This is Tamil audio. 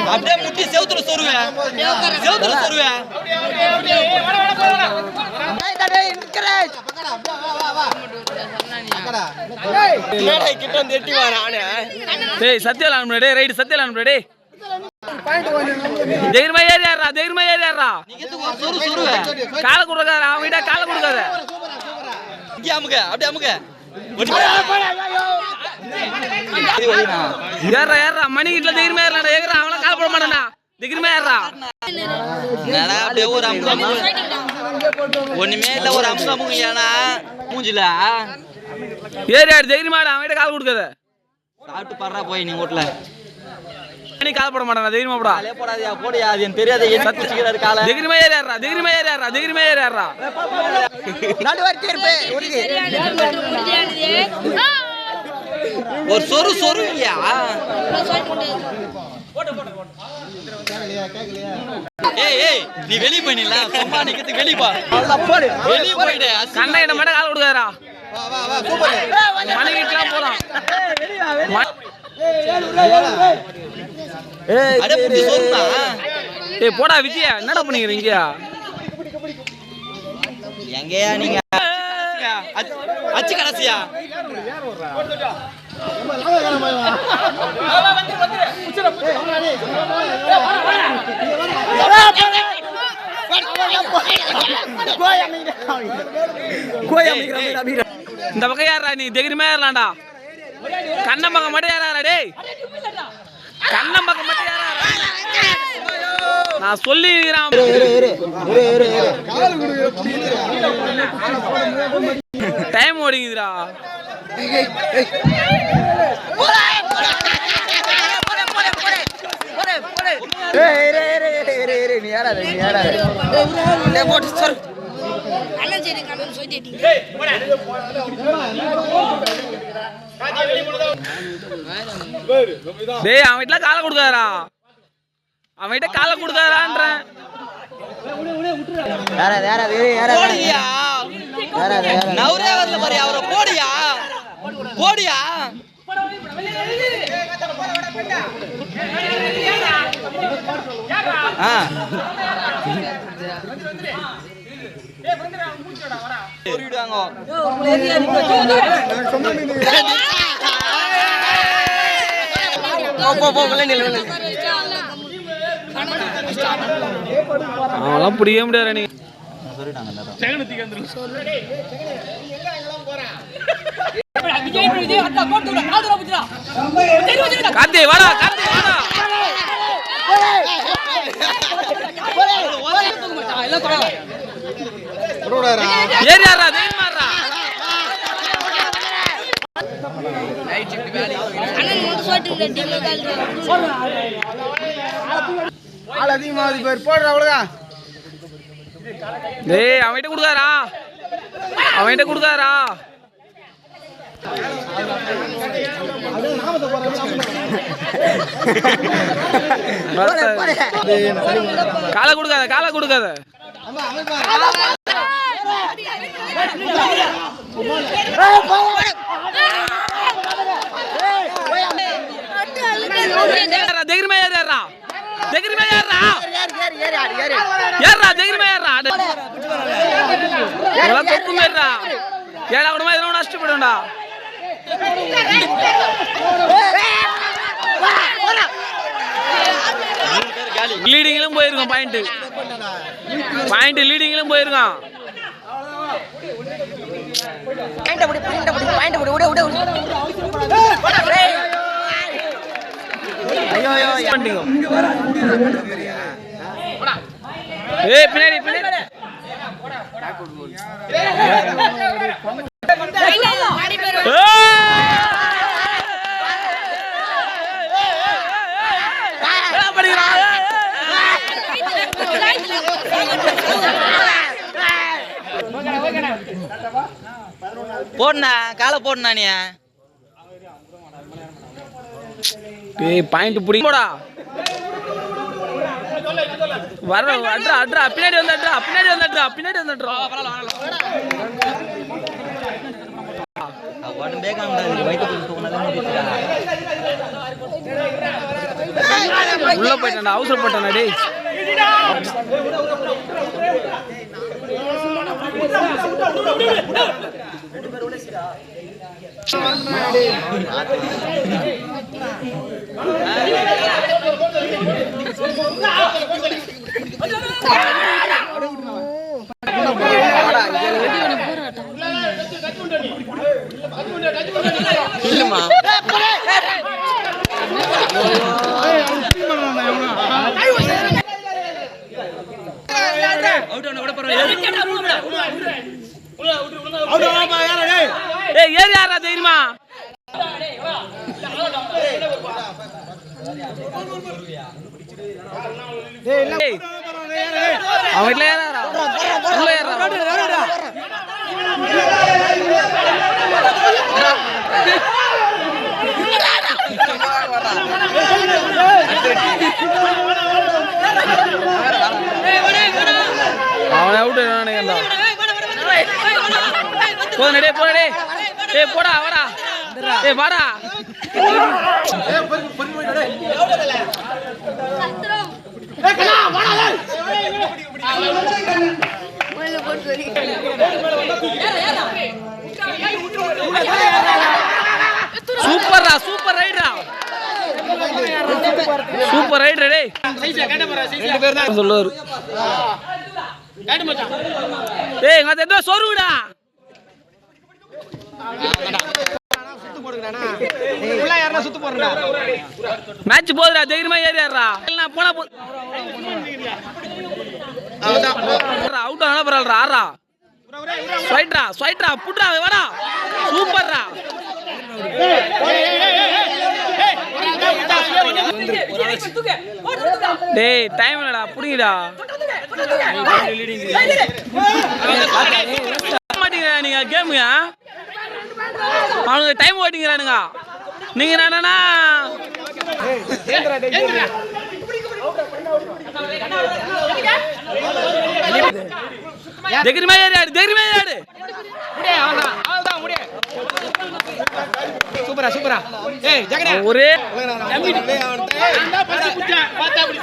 அப்படியே முட்டி செவுத்துல சொருவேன் சத்தியலாம் ரைடு சத்தியலாம் ரெடி தைரியமா ஏறியாரா கால கொடுக்காத அவங்கிட்ட கால கொடுக்காத ஏறா மணி கிட்ட தைரியமா ஏறா ஏறா அவன கால் போட மாட்டானா தைரியமா ஏறா அப்படியே ஒரு ஒண்ணுமே இல்ல ஒரு அம்சம் மூஞ்சில ஏறியாடு தைரியமாடா அவங்கிட்ட கால் கொடுக்காத சாப்பிட்டு படுறா போய் நீ வீட்டுல நீ கால் போட மாட்டானா தைரியமா போடா போடாதியா போடியா அது எனக்கு தெரியாத கால தைரியமா ஏறியாரா ஒரு சொருவியா ஏய் நீ வெளிய போயிடல சும்மா நிக்கிறதுக்கு வெளிய போ வெளிய போய்டே கண்ணை என்ன மட்டும் கால் கொடுக்காதடா வா சூப்பர் மணி கிட்டலாம் போலாம் அட புடி சொன்னா ஏய் போடா விஜயா என்னடா பண்ணீங்க எங்கயா நீங்க அச்சு கடைசியா இந்த பக்கம் யாரா நீ தைரியமா ஏறலாம்டா கண்ணம் பக்கம் மட்டும் ஏறாரா டேய் கண்ணம் பக்கம் மட்டும் ஏறாரா நான் சொல்லிக்கிறேன் டைம் ஓடிங்குதுடா டேய் அவன் வீட்டுல காலை கொடுக்காரா அவன்கிட்ட காலை கொடுக்காரான்றேன் நவரே வரல பாரு அவரை போடியா அவெல்லாம் புரிய முடியாது நீ கார்த்தி வாடா ஏறியாரா தைரியமாறா டேய் அவன்கிட்ட கொடுக்காரா காலை கொடுக்காத தைரியமா ஏடா கூட மாதிரி நஷ்டப்படும்டா லீடிங்லும் போயிருக்கோம் பாயிண்ட் லீடிங்லும் போயிருக்கான் பின்னாடி போடுண்ணா காலை போடுண்ணா நீ பாயிண்ட் பிடி போடா வர அட்ரா அட்ரா பின்னாடி வந்து அட்ரா பின்னாடி வந்து அட்ரா பின்னாடி வந்து அட்ரா உள்ள போயிட்டான்டா அவசரப்பட்டான்டா டேய் இல்லம்மா ஏய் ஏறி யாரா தெரியுமா அவன் வீட்டுல ஏறாரா உள்ள ஏறாரா அவன் அவுட் நினைக்கிறா போடா போடா டேய் போடா வாடா டேய் வாடா சூப்பர்ரா சூப்பர் ரைடரா சூப்பர் ரைடர் டேய் ரெண்டு பேர் தான் சொல்லுவாரு டேய் இங்க ஏதோ சொருடா மேட்ச் போதுடா தைரியமா ஏறியாடுறா போனா அவுட் ஆனா பரவாயில்லடா ஆறா ஸ்வைட்ரா ஸ்வைட்ரா புட்ரா வாடா சூப்பர்ரா டேய் டைம் இல்லடா புடிங்கடா மாட்டீங்க நீங்க கேமுங்க அவனுக்கு டைம் ஓட்டிங்கிறானுங்க நீங்க என்னன்னா தைரியமா ஏறியாடு தைரியமா ஏறியாடு சூப்பரா சூப்பரா ஏய் ஜெகனே ஒரே பார்த்தா அப்படி